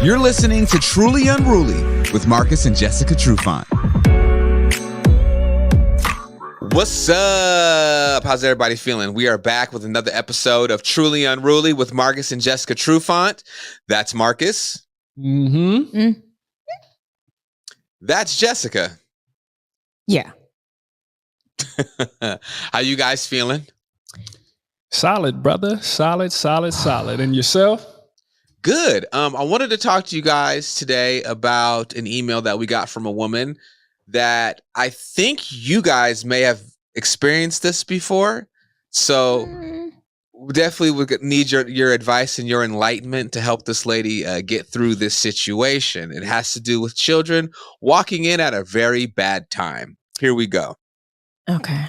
You're listening to Truly Unruly with Marcus and Jessica Trufant. What's up? How's everybody feeling? We are back with another episode of Truly Unruly with Marcus and Jessica Trufant. That's Marcus. That's Jessica. Yeah. How you guys feeling? Solid, brother. Solid. And yourself? Good. I wanted to talk to you guys today about an email that we got from a woman that I think you guys may have experienced this before. So we definitely would need your advice and your enlightenment to help this lady get through this situation. It has to do with children walking in at a very bad time. Here we go. Okay.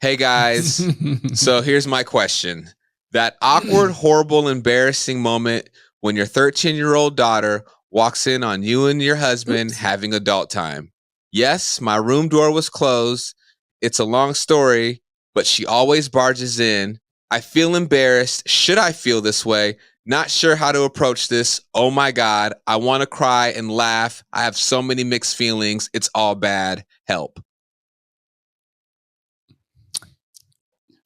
Hey guys. So here's my question. That awkward, horrible, embarrassing moment when your 13-year-old daughter walks in on you and your husband having adult time. Yes, my room door was closed. It's a long story, but she always barges in. I feel embarrassed. Should I feel this way? Not sure how to approach this. Oh my God. I want to cry and laugh. I have so many mixed feelings. It's all bad. Help.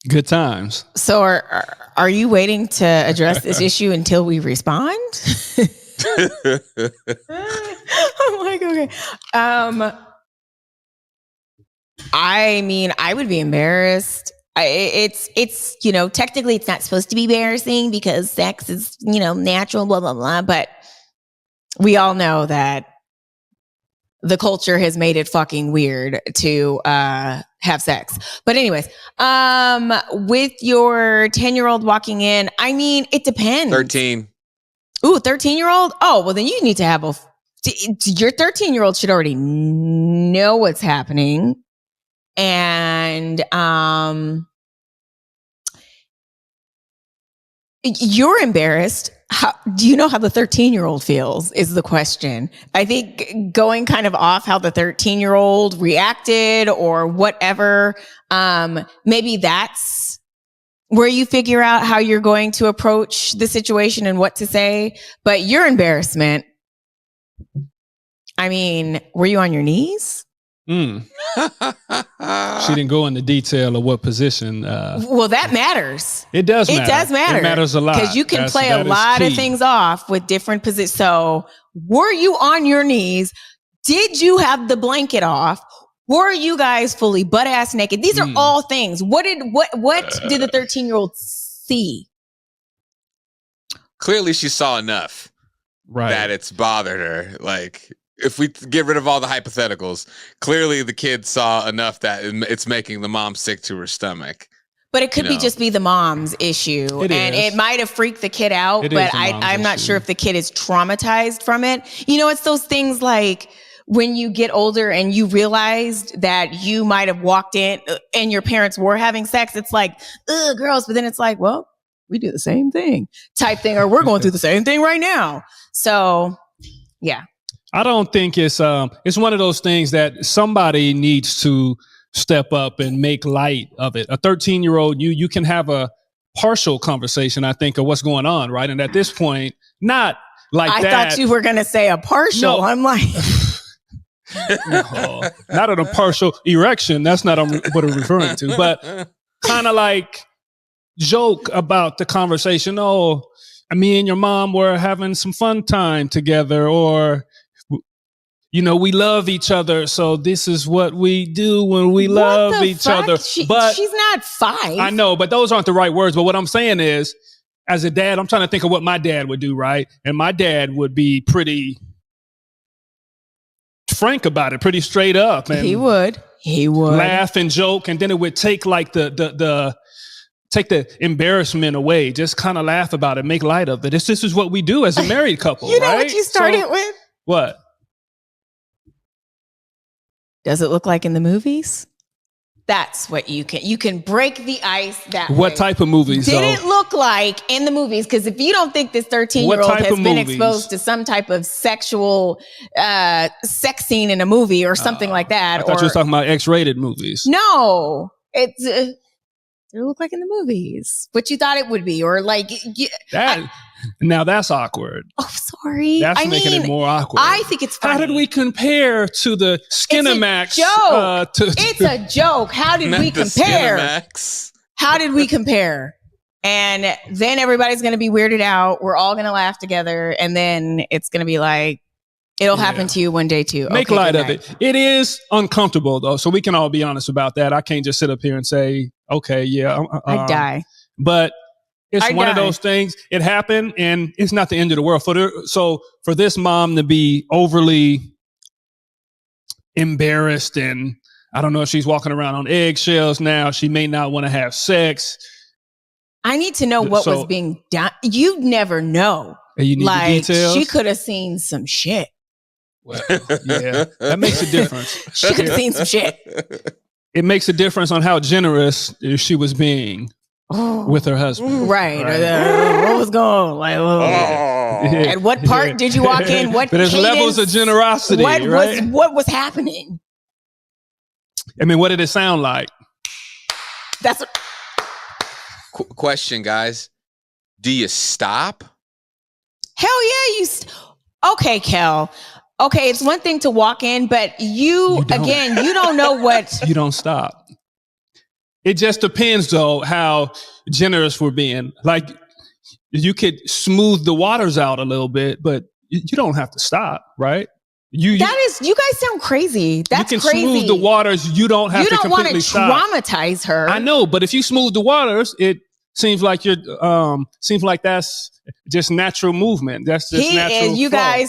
Good times. So are you waiting to address this issue until we respond? I'm like, okay. I mean, I would be embarrassed. It's technically it's not supposed to be embarrassing because sex is, natural, blah, blah, blah. But we all know that the culture has made it fucking weird to have sex. But anyways, with your 10-year-old walking in, I mean, it depends. 13. Ooh, 13-year-old? Oh, well, then you need to have your 13-year-old should already know what's happening. And you're embarrassed. Do you know how the 13-year-old feels is the question. I think going kind of off how the 13-year-old reacted or whatever, maybe that's where you figure out how you're going to approach the situation and what to say. But your embarrassment, I mean, were you on your knees? She didn't go into detail of what position. Well, that matters. It does matter. It does matter. It matters a lot. Because you can play a lot of things off with different positions. So were you on your knees? Did you have the blanket off? Were you guys fully butt ass naked? These are all things. What did the 13-year-old see? Clearly she saw enough that it's bothered her. Like, if we get rid of all the hypotheticals, clearly the kid saw enough that it's making the mom sick to her stomach. But it could just be the mom's issue. It might have freaked the kid out, but I'm not sure if the kid is traumatized from it. It's those things like when you get older and you realized that you might have walked in and your parents were having sex. It's like, ugh, gross. But then it's like, well, we do the same thing type thing, or we're going through the same thing right now. So, yeah. I don't think it's one of those things that somebody needs to step up and make light of it. A 13-year-old, you can have a partial conversation, I think, of what's going on, right? And at this point, not like I that. I thought you were going to say a partial. No. I'm like... No, not at a partial erection. That's not what I'm referring to. But kind of like joke about the conversation. Oh, me and your mom were having some fun time together, or... we love each other, so this is what we do when we love each other. But she's not 5. I know, but those aren't the right words. But what I'm saying is, as a dad, I'm trying to think of what my dad would do, right? And my dad would be pretty frank about it, pretty straight up. And he would laugh and joke, and then it would take like take the embarrassment away. Just kind of laugh about it, make light of it. This is what we do as a married couple. You know what you started with? What? Does it look like in the movies? That's what you can break the ice that way. What type of movies? Did it look like in the movies? Because if you don't think this 13-year-old has been exposed to some type of sexual sex scene in a movie or something like that. I thought you were talking about X-rated movies. No, it's it look like in the movies what you thought it would be, or like Now that's awkward. Oh, sorry. That's making it more awkward. I think it's funny. How did we compare to the Skinamax? It's a joke. How did we compare? How did we compare? And then everybody's going to be weirded out. We're all going to laugh together. And then it's going to be like, it'll happen to you one day too. Make light of it. It is uncomfortable though. So we can all be honest about that. I can't just sit up here and say, okay, yeah. I'd die. But it's one of those things. It happened and it's not the end of the world. So for this mom to be overly embarrassed, and I don't know if she's walking around on eggshells now. She may not want to have sex. I need to know what was being done. You never know. You need the details. She could have seen some shit. Well, yeah, that makes a difference. She could have seen some shit. It makes a difference on how generous she was being with her husband. Right. What was going on? Like, at what part did you walk in? What But there's levels of generosity, what was happening? I mean, what did it sound like? That's a question, guys. Do you stop? Hell yeah, okay, Kel. Okay, it's one thing to walk in, but you don't know what. You don't stop. It just depends, though, how generous we're being. Like, you could smooth the waters out a little bit, but you don't have to stop, right? You guys sound crazy. That's you can crazy. Smooth the waters. You don't have to completely stop. You don't want to traumatize her. I know, but if you smooth the waters, it seems like that's just natural movement. That's just natural.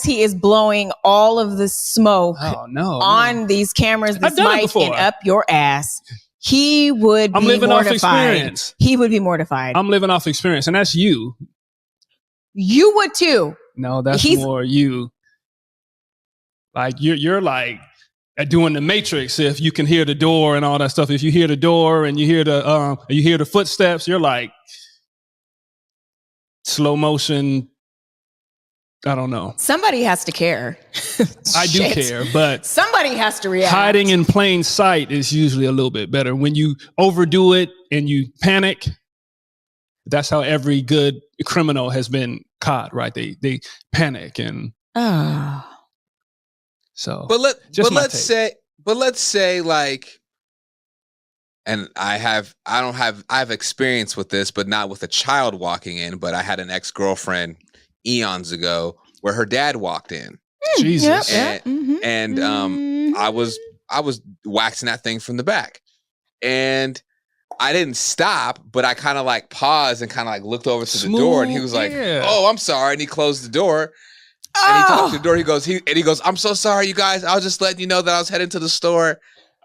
He is blowing all of the smoke on these cameras, this mic, and up your ass. He would be living mortified. Off experience. He would be mortified. I'm living off experience, and that's you. You would too. No, that's more you. Like you're like doing the Matrix. If you can hear the door and all that stuff, if you hear the door and you hear the footsteps, you're like slow motion. I don't know. Somebody has to care. I do care, but somebody has to react. Hiding in plain sight is usually a little bit better. When you overdo it and you panic, that's how every good criminal has been caught, right? They panic and so. But let's say like, and I have experience with this, but not with a child walking in. But I had an ex-girlfriend eons ago where her dad walked in. Jesus. And I was waxing that thing from the back, and I didn't stop, but I kind of like paused and kind of like looked over to the door, and he was like, "Oh, I'm sorry," and he closed the door. And he talked to the door. He goes, "I'm so sorry, you guys. I was just letting you know that I was heading to the store."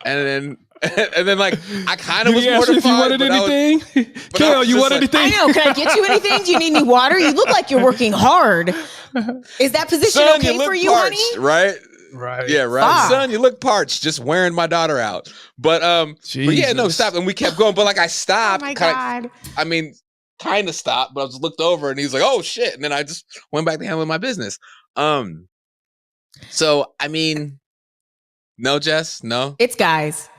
And then like I kind of was mortified. If you wanted anything, Kel, you want anything? I know. Can I get you anything? Do you need any water? You look like you're working hard. Is that position okay for you, parched, honey? Right. Yeah, right. Son, you look parched. Just wearing my daughter out. But yeah, no, stop. And we kept going. But like I stopped. Oh my God. Kind of stopped, but I just looked over and he's like, "Oh shit!" And then I just went back to handling my business. So I mean, no, Jess, no. It's guys.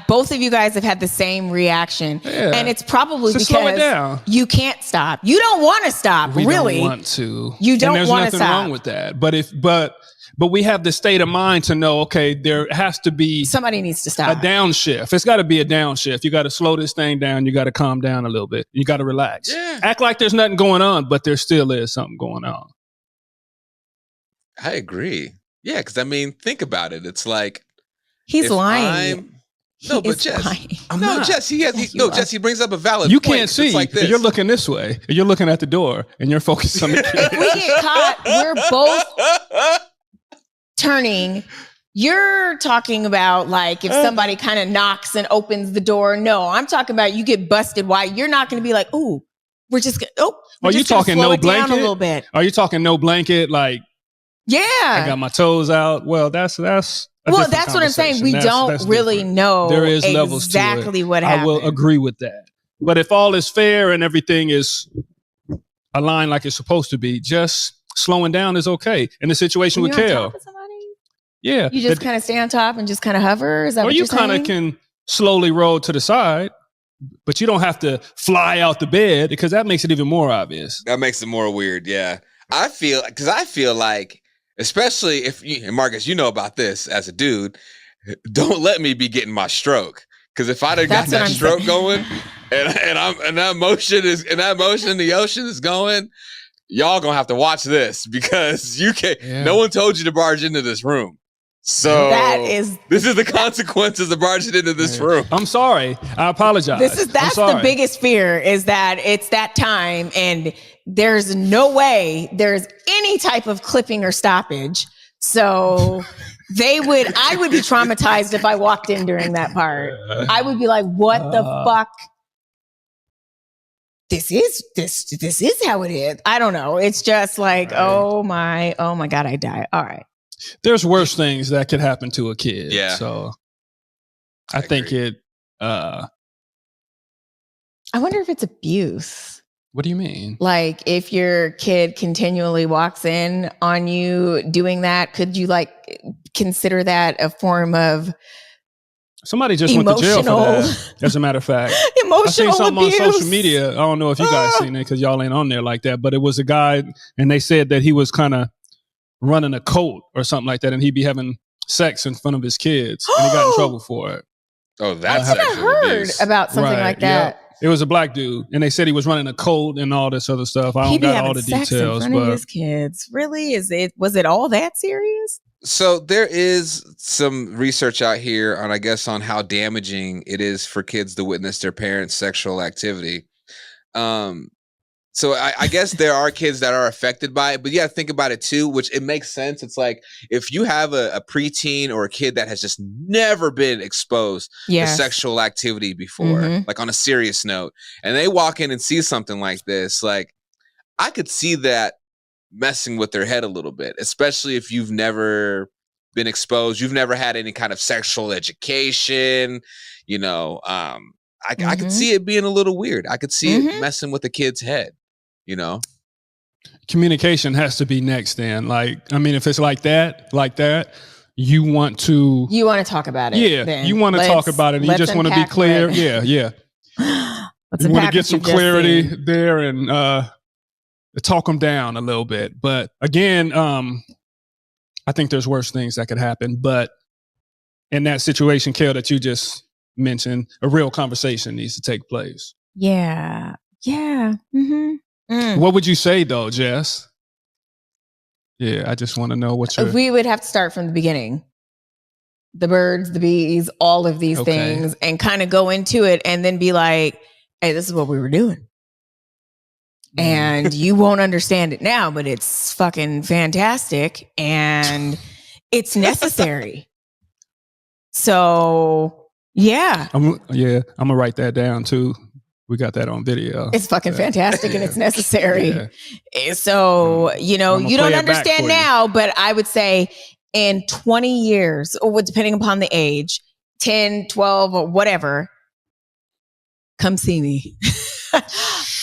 Both of you guys have had the same reaction, and it's probably because slow it down. You can't stop. You don't want to stop. We really don't want to. You don't want to stop. There's nothing wrong with that. But we have the state of mind to know, okay, there has to be somebody needs to stop. A downshift. It's got to be a downshift. You got to slow this thing down. You got to calm down a little bit. You got to relax. Yeah. Act like there's nothing going on, but there still is something going on. I agree. Yeah, because I mean, think about it. It's like he's lying. Jess, he brings up a valid you point. Can't see. Like this. You're looking this way. You're looking at the door, and you're focused on the kids. If we get caught, we're both turning. You're talking about like if somebody kind of knocks and opens the door. No, I'm talking about you get busted. Why? You're not going to be like, "Ooh, we're just going." Are you talking no blanket? A little bit. Are you talking no blanket? Like, I got my toes out. Well, that's what I'm saying. We don't really know there is levels exactly to it. what happened. I will agree with that. But if all is fair and everything is aligned like it's supposed to be, just slowing down is okay. In the situation with Kel. Yeah. You just kind of stay on top and just kind of hover? Is that what you're saying? Or you kind of can slowly roll to the side. but you don't have to fly out the bed because that makes it even more obvious. That makes it more weird. Yeah. I feel like, especially if you, and Marcus, you know about this as a dude, don't let me be getting my stroke. Because if I'd have got that stroke going and that motion in the ocean is going, y'all gonna have to watch this because you can't, no one told you to barge into this room. So this is the consequences of barging into this room. I'm sorry. I apologize. That's the biggest fear, is that it's that time and there's no way there's any type of clipping or stoppage. So I would be traumatized if I walked in during that part. I would be like, what the fuck? This is how it is. I don't know. It's just like, oh my God, I die. All right. There's worse things that could happen to a kid. Yeah. So I think it, I wonder if it's abuse. What do you mean? Like, if your kid continually walks in on you doing that, could you like consider that a form of somebody just went to jail for that, as a matter of fact. Emotional I seen something abuse on social media. I don't know if you guys seen it because y'all ain't on there like that, but it was a guy and they said that he was kind of running a cult or something like that and he'd be having sex in front of his kids and he got in trouble for it. Oh, that's I heard about something like that. Yep. It was a black dude and they said he was running a cult and all this other stuff. I don't got all the sex details. In front of his kids. Really? Was it all that serious? So there is some research out here on how damaging it is for kids to witness their parents' sexual activity. So I guess there are kids that are affected by it, but yeah, think about it too, which it makes sense. It's like if you have a preteen or a kid that has just never been exposed to sexual activity before, like on a serious note, and they walk in and see something like this, like I could see that messing with their head a little bit, especially if you've never been exposed, you've never had any kind of sexual education, I could see it being a little weird. I could see it messing with the kid's head. Communication has to be next then. Like, I mean, if it's like that, you want to talk about it. Yeah. Then. You want to talk about it. And you just want to be clear. Yeah. Yeah. You want to get some clarity there and talk them down a little bit. But again, I think there's worse things that could happen. But in that situation, Kel, that you just mentioned, a real conversation needs to take place. Yeah. Yeah. What would you say though, Jess? Yeah, I just want to know what we would have to start from the beginning. The birds, the bees, all of these things, and kind of go into it and then be like, hey, this is what we were doing. And you won't understand it now, but it's fucking fantastic and it's necessary. So yeah. I'm gonna write that down too. We got that on video. It's fucking fantastic and it's necessary. Yeah. So, you don't understand now, but I would say in 20 years, or depending upon the age, 10, 12, or whatever, come see me.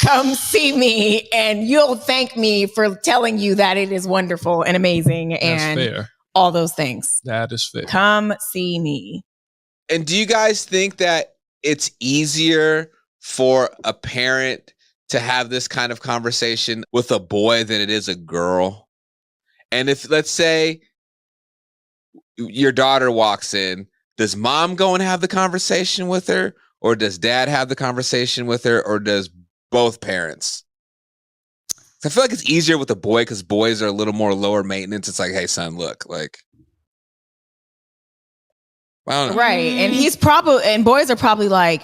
Come see me and you'll thank me for telling you that it is wonderful and amazing and all those things. That is fair. Come see me. And do you guys think that it's easier for a parent to have this kind of conversation with a boy than it is a girl? And if, let's say, your daughter walks in, does mom go and have the conversation with her? Or does dad have the conversation with her? Or does both parents? I feel like it's easier with a boy because boys are a little more lower maintenance. It's like, hey, son, look, like, I don't know. Right. And boys are probably like,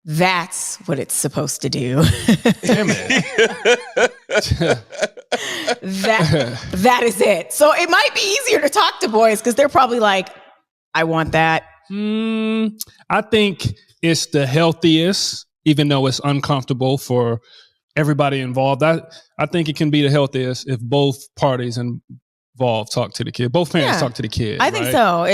that's what it's supposed to do. Damn it. that is it. So it might be easier to talk to boys because they're probably like, I want that. I think it's the healthiest, even though it's uncomfortable for everybody involved. I think it can be the healthiest if both parties involved talk to the kid. Both parents talk to the kid. I think so.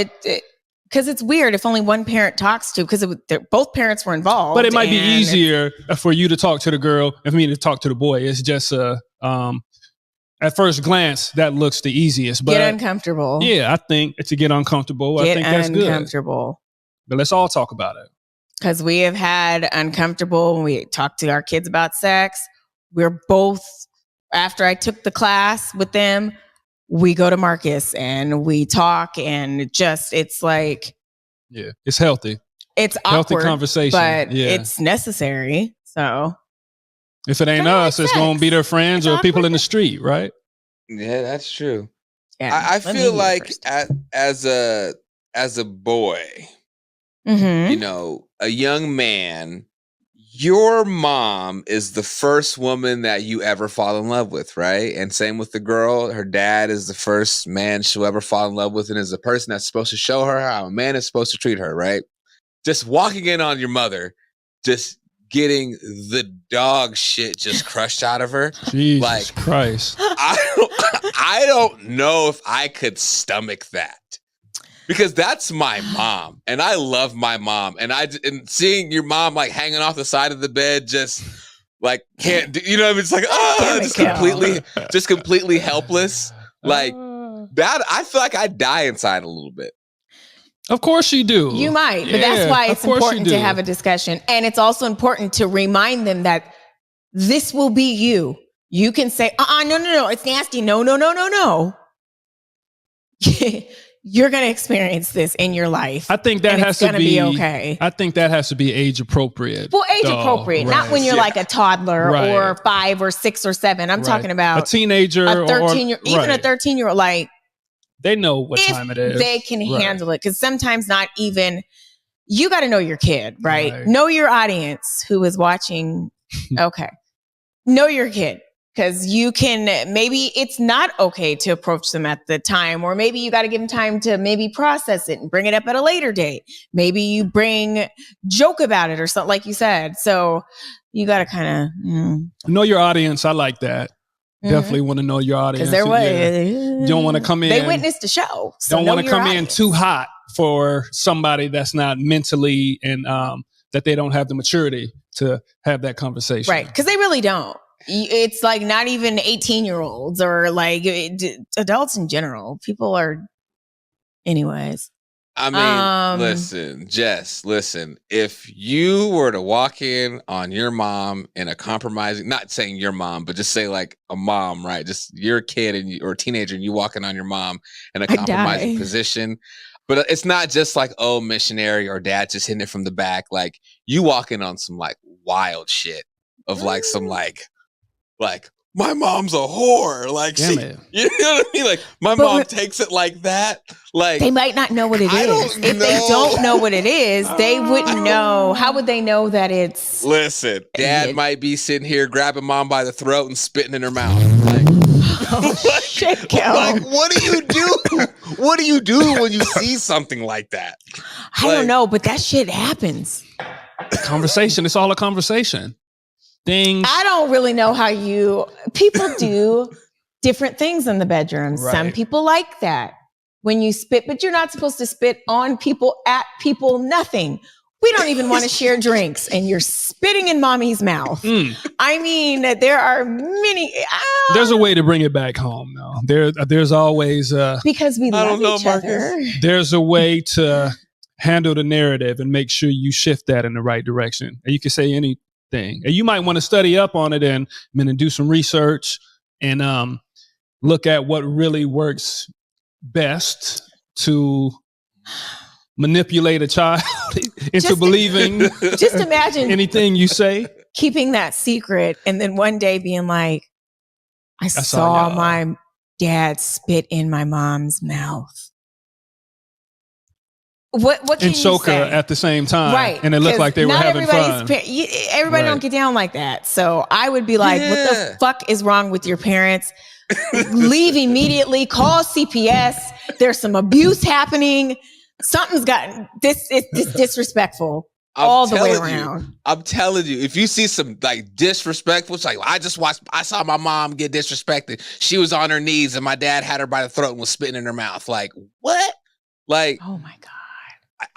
Because it's weird if only one parent talks to, because both parents were involved. But it might be easier for you to talk to the girl and for me to talk to the boy. It's just at first glance, that looks the easiest. But get uncomfortable. Yeah, I think to get uncomfortable, I think that's good. Uncomfortable. But let's all talk about it. because we have had uncomfortable when we talk to our kids about sex. We're both, after I took the class with them, we go to Marcus and we talk, and it's like, yeah, it's healthy. It's healthy awkward, conversation, but it's necessary. So if it ain't us, it's gonna be their friends or people in the street, right? Yeah, that's true. Yeah, I feel like as a boy, you know, a young man, your mom is the first woman that you ever fall in love with, right? And same with the girl. Her dad is the first man she'll ever fall in love with, and is the person that's supposed to show her how a man is supposed to treat her, right? Just walking in on your mother, just getting the dog shit just crushed out of her. Jesus Christ. I don't know if I could stomach that. Because that's my mom, and I love my mom, and seeing your mom like hanging off the side of the bed, just like can't do, you know, it's like just completely helpless, like that. I feel like I die inside a little bit. Of course you do. You might, but that's why it's important to have a discussion, and it's also important to remind them that this will be you. You can say, no, it's nasty. No. You're going to experience this in your life. I think that has to be okay. I think that has to be age appropriate. Well, age appropriate, not when you're like a toddler or 5 or 6 or 7. I'm talking about a teenager, a 13-year, even a 13-year-old. Like, they know what time it is. They can handle it, because sometimes not even. You got to know your kid, right? Know your audience who is watching. Okay, know your kid. Because you can, maybe it's not okay to approach them at the time, or maybe you got to give them time to maybe process it and bring it up at a later date. Maybe you joke about it or something, like you said. So you got to kind of know your audience. I like that. Definitely want to know your audience. Because you don't want to come in. They witnessed the show. So don't want to come in too hot for somebody that's not mentally and that they don't have the maturity to have that conversation. Right. Because they really don't. It's like not even 18-year-olds or like adults in general. People are, anyways. I mean, listen, Jess, if you were to walk in on your mom in a compromising, not saying your mom, but just say like a mom, right? Just your kid or a teenager, and you walking on your mom in a compromising position. But it's not just like, oh, missionary or dad just hitting it from the back. Like, you walk in on some like wild shit of like some like my mom's a whore. Like, you know what I mean? Like, my mom takes it like that. Like, they might not know what it is. If they don't know what it is, they wouldn't know. How would they know that it's? Listen, dad might be sitting here grabbing mom by the throat and spitting in her mouth. Like, shit, like, what do you do? What do you do when you see something like that? I don't know, but that shit happens. Conversation. It's all a conversation. Things. I don't really know how people do different things in the bedroom. Right. Some people like that when you spit, but you're not supposed to spit on people, at people, nothing. We don't even want to share drinks, and you're spitting in mommy's mouth. I mean, there are many. There's a way to bring it back home, though. There's always because we love each other. There's a way to handle the narrative and make sure you shift that in the right direction. And you can say anything. And you might want to study up on it and do some research and look at what really works best to manipulate a child into believing just imagine anything you say. Keeping that secret and then one day being like, I saw my dad spit in my mom's mouth. What can and choke her at the same time, right? And it looked like they were having fun. Everybody don't get down like that. So I would be like, what the fuck is wrong with your parents? Leave immediately. Call CPS. There's some abuse happening. Something's gotten this. It's disrespectful all the way around. I'm telling you, if you see some like disrespectful, it's like I saw my mom get disrespected. She was on her knees and my dad had her by the throat and was spitting in her mouth. Like, what? Like, oh my God.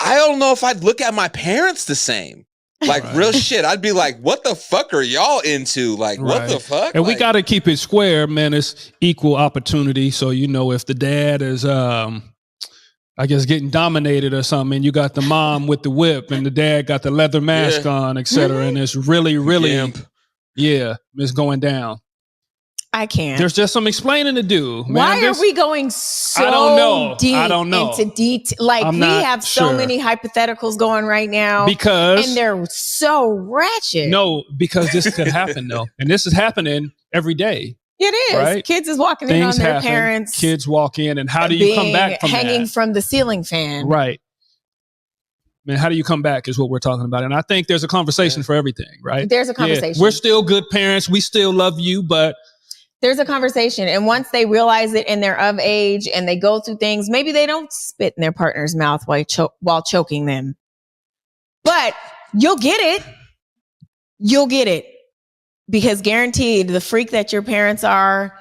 I don't know if I'd look at my parents the same. Like, real shit. I'd be like, what the fuck are y'all into? Like, what the fuck? And we got to keep it square, man. It's equal opportunity. So, if the dad is I guess, getting dominated or something. And you got the mom with the whip and the dad got the leather mask on, etc. And it's really, it's going down. I can't. There's just some explaining to do. Man. Why are we going so I don't know. into detail? Like, we have so many hypotheticals going right now. And they're so ratchet. No, because this could happen, though. And this is happening every day. It is. Right? Kids is walking in on their parents. Kids walk in, and how do you come back from hanging that? from the ceiling fan? Right. Man, how do you come back is what we're talking about. And I think there's a conversation for everything, right? There's a conversation. We're still good parents. We still love you, but... There's a conversation. And once they realize it and they're of age and they go through things, maybe they don't spit in their partner's mouth while choking them. But you'll get it. You'll get it. Because guaranteed, the freak that your parents are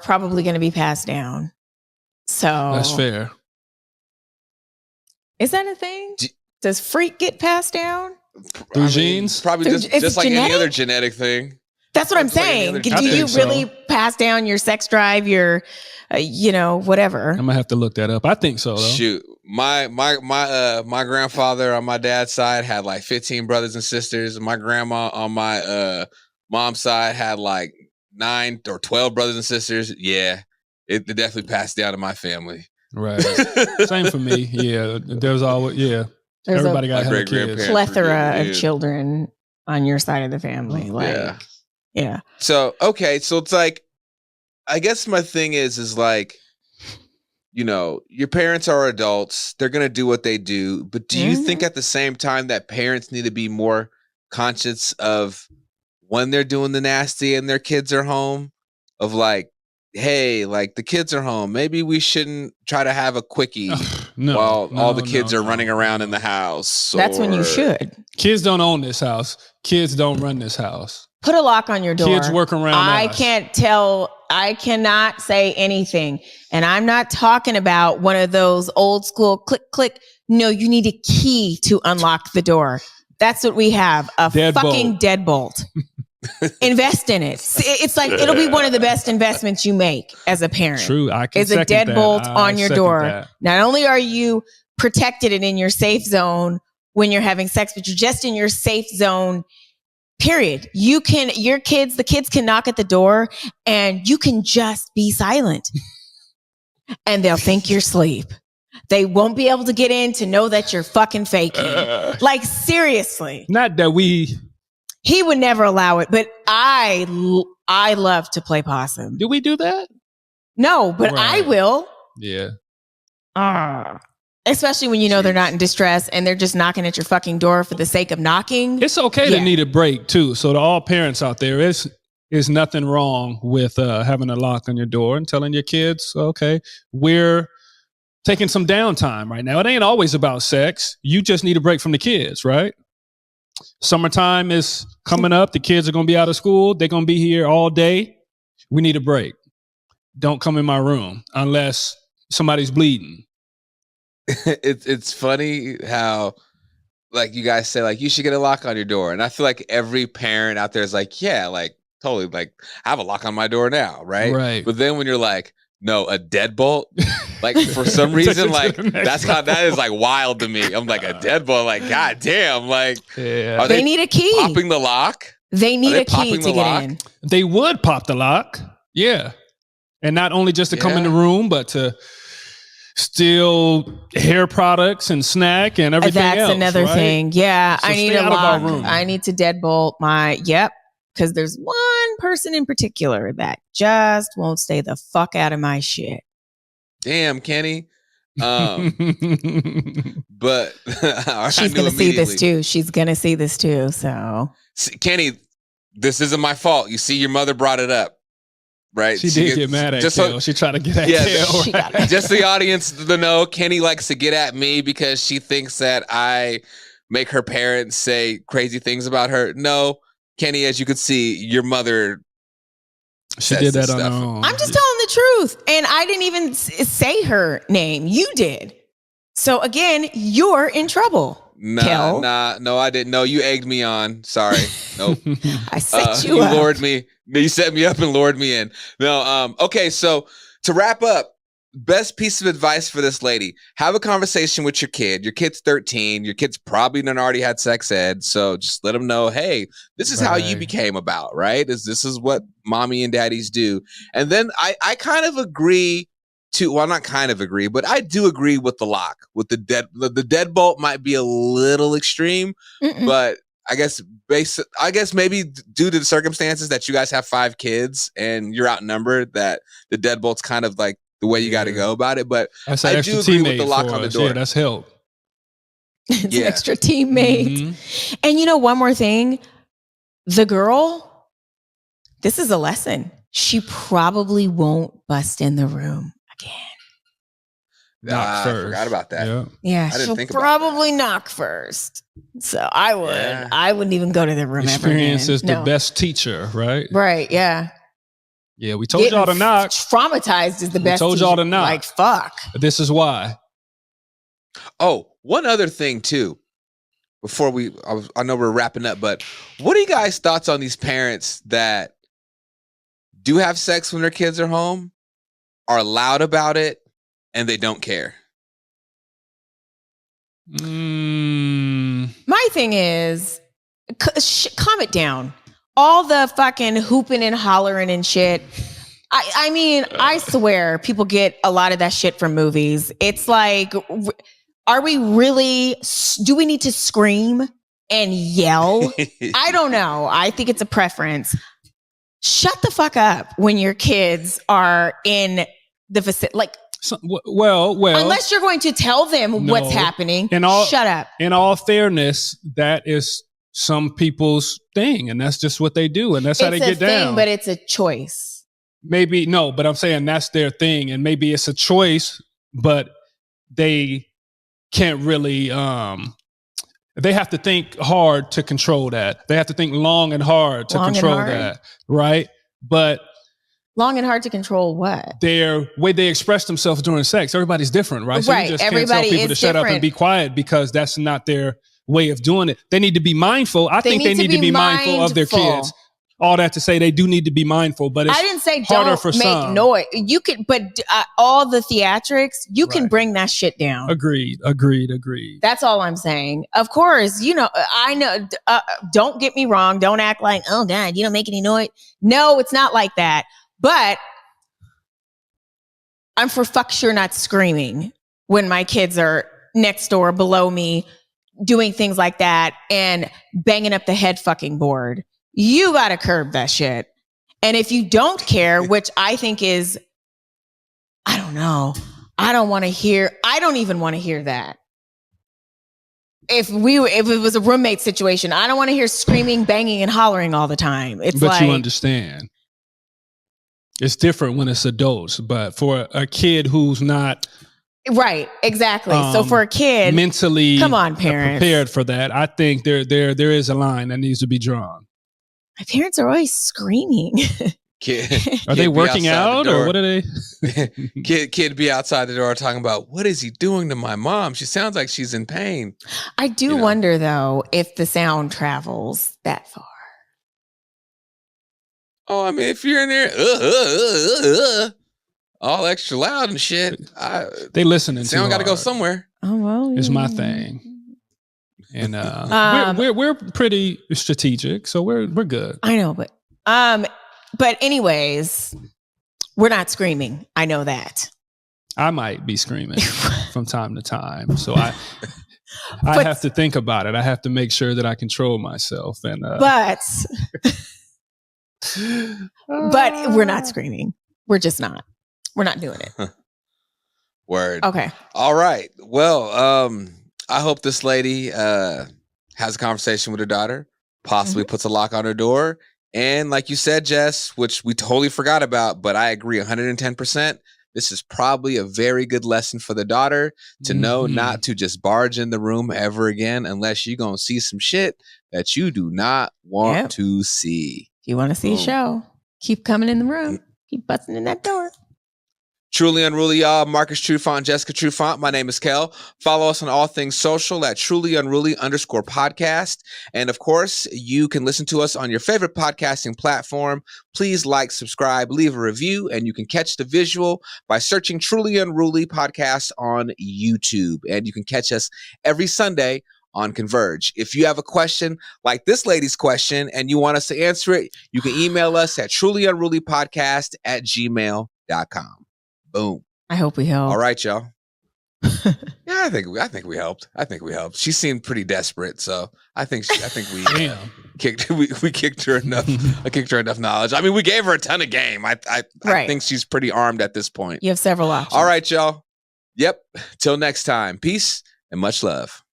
probably going to be passed down. So that's fair. Is that a thing? Does freak get passed down? Through genes? Probably just like any other genetic thing. That's what I'm saying. Do you really pass down your sex drive, your, whatever? I'm gonna have to look that up. I think so, though. Shoot, my grandfather on my dad's side had like 15 brothers and sisters. My grandma on my mom's side had like 9 or 12 brothers and sisters. Yeah, it definitely passed down to my family. Right. Same for me. Yeah, there's always everybody got a kids. Plethora of children on your side of the family. Like. Yeah. So, okay. So it's like, I guess my thing is like, your parents are adults. They're going to do what they do. But do you think at the same time that parents need to be more conscious of when they're doing the nasty and their kids are home? Of like, hey, like the kids are home. Maybe we shouldn't try to have a quickie while all the kids are running around in the house. That's when you should. Kids don't own this house. Kids don't run this house. Put a lock on your door. Kids work around us. I cannot say anything. And I'm not talking about one of those old school click, click. No, you need a key to unlock the door. That's what we have. A fucking deadbolt. Invest in it. It's like, it'll be one of the best investments you make as a parent. True. I can second that. Is a deadbolt on your door. That. Not only are you protected and in your safe zone when you're having sex, but you're just in your safe zone. Period. The kids can knock at the door and you can just be silent and they'll think you're asleep. They won't be able to get in to know that you're fucking faking. Like, seriously. Not that he would never allow it, but I love to play possum. Do we do that? No, but I will. Yeah. Especially when they're not in distress and they're just knocking at your fucking door for the sake of knocking. It's okay to need a break too. So to all parents out there, is nothing wrong with having a lock on your door and telling your kids, okay, we're taking some downtime right now. It ain't always about sex. You just need a break from the kids, right? Summertime is coming up. The kids are going to be out of school. They're going to be here all day. We need a break. Don't come in my room unless somebody's bleeding. It's funny how, like, you guys say, like, you should get a lock on your door. And I feel like every parent out there is like, yeah, like, totally, like, I have a lock on my door now, right? Right. But then when you're like, no, a deadbolt, like, for some reason, like, that is, like, wild to me. I'm like, a deadbolt, like, god damn, like, are they need a key. Popping the lock? They need a key to get in. They would pop the lock. Yeah. And not only just to come in the room, but to steal hair products and snack and everything else. That's another thing. Yeah. So I need a lock. I need to deadbolt because there's one person in particular that just won't stay the fuck out of my shit. Damn, Kenny. But she's going to see this too. She's going to see this too. So Kenny, this isn't my fault. You see, your mother brought it up. Right, she did get mad at Kel. She tried to get at Kel. Just the audience to know, Kenny likes to get at me because she thinks that I make her parents say crazy things about her. No, Kenny, as you could see, your mother. She did that on her own. I'm just telling the truth, and I didn't even say her name. You did. So again, you're in trouble. No, I didn't. No, you egged me on. Sorry. Nope. I set you up. You lured me. You set me up and lured me in. No, okay, so to wrap up, best piece of advice for this lady: have a conversation with your kid. Your kid's 13. Your kid's probably done already had sex ed. So just let them know, hey, this is how you became about, right? This is what mommy and daddies do. And then I kind of agree to, well, not kind of agree, but I do agree with the lock. With the deadbolt might be a little extreme, but I guess maybe due to the circumstances that you guys have 5 kids and you're outnumbered, that the deadbolt's kind of like the way you got to go about it. But I do agree with the lock on the door. Yeah, that's help. It's an extra teammate. And you know, one more thing, the girl, this is a lesson. She probably won't bust in the room again. Knock first. I forgot about that. Yeah, she'll probably knock first. So I would. Yeah. I wouldn't even go to the room. Experience is the best teacher, right? Right. Yeah. Yeah, we told y'all to knock. Traumatized is the best. We told y'all to knock. Like, fuck. This is why. Oh, one other thing too. Before I know we're wrapping up, but what are you guys' thoughts on these parents that do have sex when their kids are home, are loud about it, and they don't care? My thing is, calm it down. All the fucking hooping and hollering and shit. I mean, I swear people get a lot of that shit from movies. It's like, are we really, do we need to scream and yell? I don't know. I think it's a preference. Shut the fuck up when your kids are in the vicinity. Like, well. Unless you're going to tell them what's happening, shut up. In all fairness, that is some people's thing, and that's just what they do, and that's how they get down. But it's a choice. Maybe no, but I'm saying that's their thing, and maybe it's a choice, but they can't really. They have to think hard to control that. They have to think long and hard to control that, right? But long and hard to control what? Their way they express themselves during sex. Everybody's different, right? So you just can't tell people to shut up and be quiet because that's not their way of doing it. They need to be mindful. I think they need to be mindful of their kids. All that to say, they do need to be mindful, but it's I didn't say harder don't for make some. noise. You can, but all the theatrics, you can bring that shit down. Agreed. That's all I'm saying. Of course, you know, I know. Don't get me wrong. Don't act like, oh God, you don't make any noise. No, it's not like that. But I'm for fuck sure not screaming when my kids are next door below me doing things like that and banging up the head fucking board. You got to curb that shit. And if you don't care, which I think is, I don't know. I don't even want to hear that. If it was a roommate situation, I don't want to hear screaming, banging, and hollering all the time. But you understand. It's different when it's adults, but for a kid who's not right, exactly. So for a kid mentally, come on, parents, prepared for that, I think there is a line that needs to be drawn. My parents are always screaming. Are they working out or what are they? Kid be outside the door talking about, what is he doing to my mom? She sounds like she's in pain. I do wonder though if the sound travels that far. Oh, I mean, if you're in there, all extra loud and shit, they listening. Sound got to go somewhere. Oh well, it's my thing, and we're pretty strategic, so we're good. I know, but anyways, we're not screaming. I know that. I might be screaming from time to time, so I have to think about it. I have to make sure that I control myself, and But we're not screaming. We're just not. We're not doing it. Word. Okay. All right. Well, I hope this lady has a conversation with her daughter, possibly puts a lock on her door. And like you said, Jess, which we totally forgot about, but I agree 110%. This is probably a very good lesson for the daughter to know not to just barge in the room ever again unless you're going to see some shit that you do not want to see. If you want to see a show, keep coming in the room. Keep busting in that door. Truly Unruly, y'all. Marcus Trufant, Jessica Trufant. My name is Kel. Follow us on all things social at trulyunruly_podcast. And of course, you can listen to us on your favorite podcasting platform. Please like, subscribe, leave a review, and you can catch the visual by searching Truly Unruly Podcast on YouTube. And you can catch us every Sunday on Converge. If you have a question like this lady's question and you want us to answer it, you can email us at trulyunrulypodcast@gmail.com. Boom. I hope we help. All right, y'all. Yeah, I think we helped. She seemed pretty desperate, so I think we kicked her enough. I kicked her enough knowledge. I mean, we gave her a ton of game. I think she's pretty armed at this point. You have several options. All right, y'all. Yep. Till next time. Peace and much love.